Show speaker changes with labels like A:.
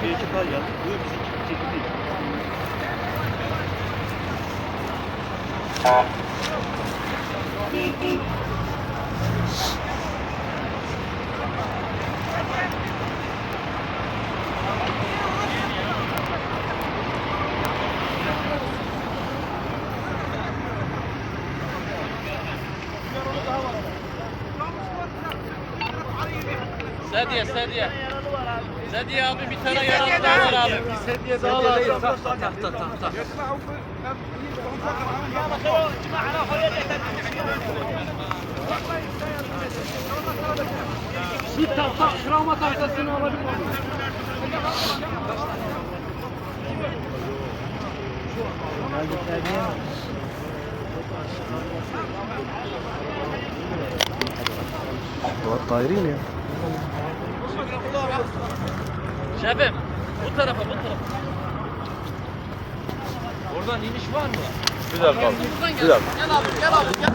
A: değişik hal yaptık. Bu bizim çekil değil.
B: Sedye, sedye. Sedye abi, bir tane yaralı daha var abi.
A: Bir sedye daha lazım.
B: Tak.
A: Bir tahta, travma tahtasını alabilir miyim?
C: طايرين يا
B: Şefim, bu tarafa. Oradan iniş var mı?
C: Bir dakika.
B: Buradan
C: Bir dakika.
B: Gel abi, gel.